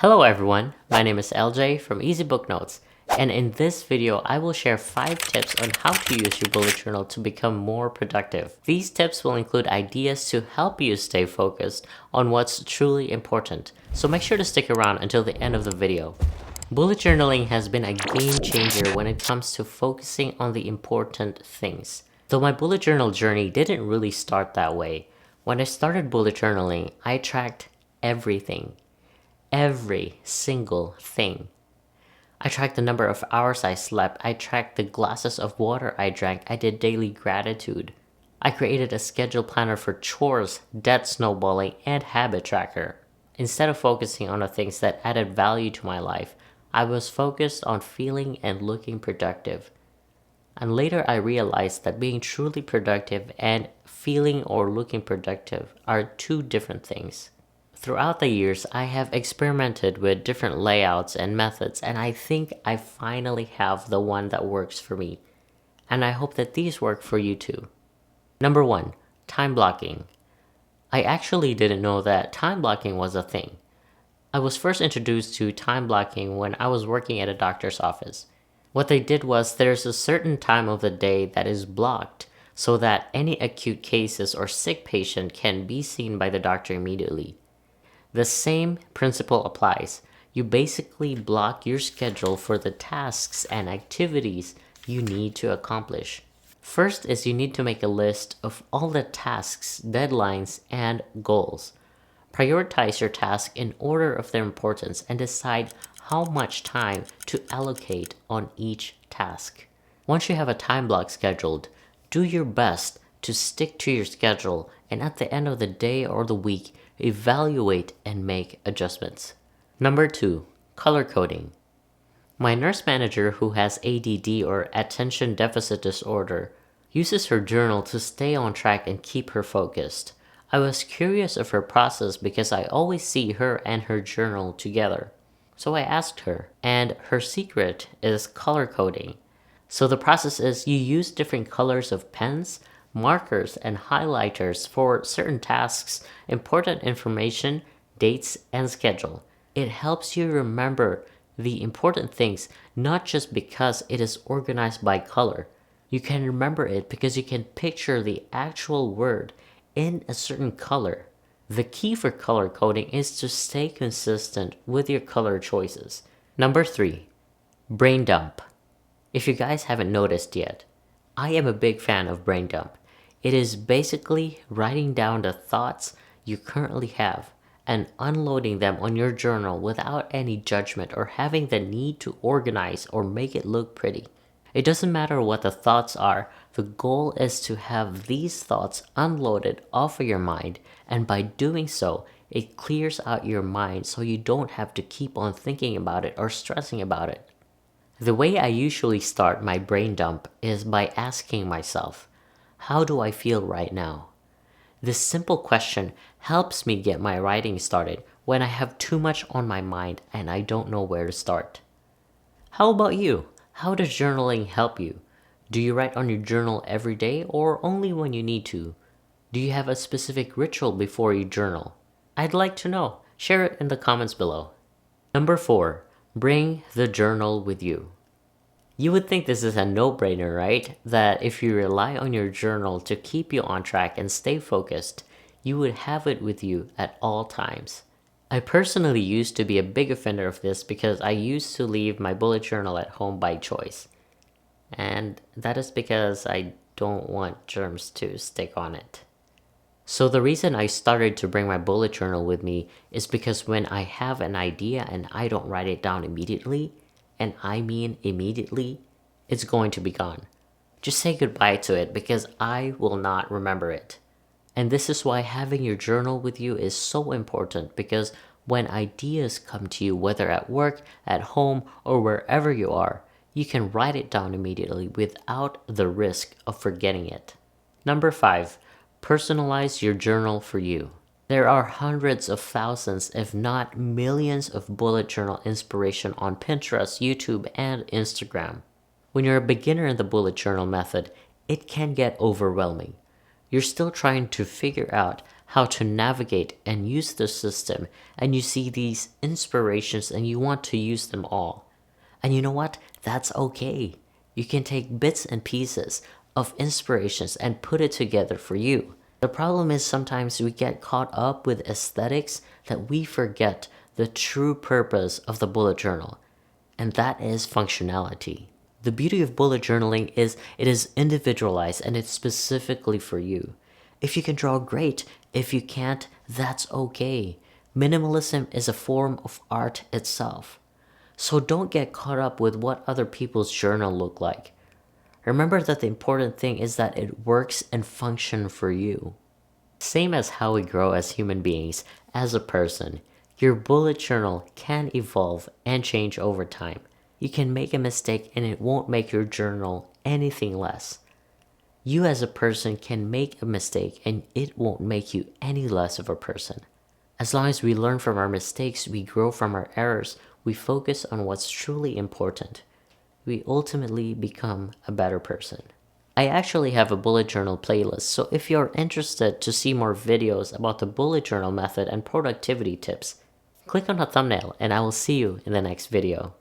Hello everyone, my name is LJ from Easy Book Notes, and in this video I will share 5 tips on how to use your bullet journal to become more productive. These tips will include ideas to help you stay focused on what's truly important, so make sure to stick around until the end of the video. Bullet journaling has been a game changer when it comes to focusing on the important things. Though my bullet journal journey didn't really start that way. When I started bullet journaling, I tracked everything. Every single thing. I tracked the number of hours I slept. I tracked the glasses of water I drank. I did daily gratitude. I created a schedule planner for chores, debt snowballing, and habit tracker. Instead of focusing on the things that added value to my life, I was focused on feeling and looking productive. And later I realized that being truly productive and feeling or looking productive are two different things. Throughout the years, I have experimented with different layouts and methods, and I think I finally have the one that works for me. And I hope that these work for you too. Number 1, time blocking. I actually didn't know that time blocking was a thing. I was first introduced to time blocking when I was working at a doctor's office. What they did was there's a certain time of the day that is blocked so that any acute cases or sick patient can be seen by the doctor immediately. The same principle applies. You basically block your schedule for the tasks and activities you need to accomplish. First is you need to make a list of all the tasks, deadlines, and goals. Prioritize your tasks in order of their importance and decide how much time to allocate on each task. Once you have a time block scheduled, do your best to stick to your schedule, and at the end of the day or the week, evaluate and make adjustments. Number 2, color coding. My nurse manager, who has ADD or attention deficit disorder, uses her journal to stay on track and keep her focused. I was curious of her process because I always see her and her journal together. So I asked her, and her secret is color coding. So the process is you use different colors of pens, markers, and highlighters for certain tasks, important information, dates, and schedule. It helps you remember the important things, not just because it is organized by color. You can remember it because you can picture the actual word in a certain color. The key for color coding is to stay consistent with your color choices. Number 3, brain dump. If you guys haven't noticed yet, I am a big fan of brain dump. It is basically writing down the thoughts you currently have and unloading them on your journal without any judgment or having the need to organize or make it look pretty. It doesn't matter what the thoughts are, the goal is to have these thoughts unloaded off of your mind, and by doing so, it clears out your mind so you don't have to keep on thinking about it or stressing about it. The way I usually start my brain dump is by asking myself, how do I feel right now? This simple question helps me get my writing started when I have too much on my mind and I don't know where to start. How about you? How does journaling help you? Do you write on your journal every day or only when you need to? Do you have a specific ritual before you journal? I'd like to know. Share it in the comments below. Number 4, bring the journal with you. You would think this is a no-brainer, right? That if you rely on your journal to keep you on track and stay focused, you would have it with you at all times. I personally used to be a big offender of this because I used to leave my bullet journal at home by choice. And that is because I don't want germs to stick on it. So the reason I started to bring my bullet journal with me is because when I have an idea and I don't write it down immediately, and I mean immediately, it's going to be gone. Just say goodbye to it because I will not remember it. And this is why having your journal with you is so important, because when ideas come to you, whether at work, at home, or wherever you are, you can write it down immediately without the risk of forgetting it. Number 5, personalize your journal for you. There are hundreds of thousands, if not millions, of bullet journal inspiration on Pinterest, YouTube, and Instagram. When you're a beginner in the bullet journal method, it can get overwhelming. You're still trying to figure out how to navigate and use the system, and you see these inspirations and you want to use them all. And you know what? That's okay. You can take bits and pieces of inspirations and put it together for you. The problem is sometimes we get caught up with aesthetics that we forget the true purpose of the bullet journal, and that is functionality. The beauty of bullet journaling is it is individualized and it's specifically for you. If you can draw, great. If you can't, that's okay. Minimalism is a form of art itself. So don't get caught up with what other people's journal look like. Remember that the important thing is that it works and functions for you. Same as how we grow as human beings, as a person, your bullet journal can evolve and change over time. You can make a mistake and it won't make your journal anything less. You as a person can make a mistake and it won't make you any less of a person. As long as we learn from our mistakes, we grow from our errors, we focus on what's truly important, we ultimately become a better person. I actually have a bullet journal playlist, so if you're interested to see more videos about the bullet journal method and productivity tips, click on the thumbnail and I will see you in the next video.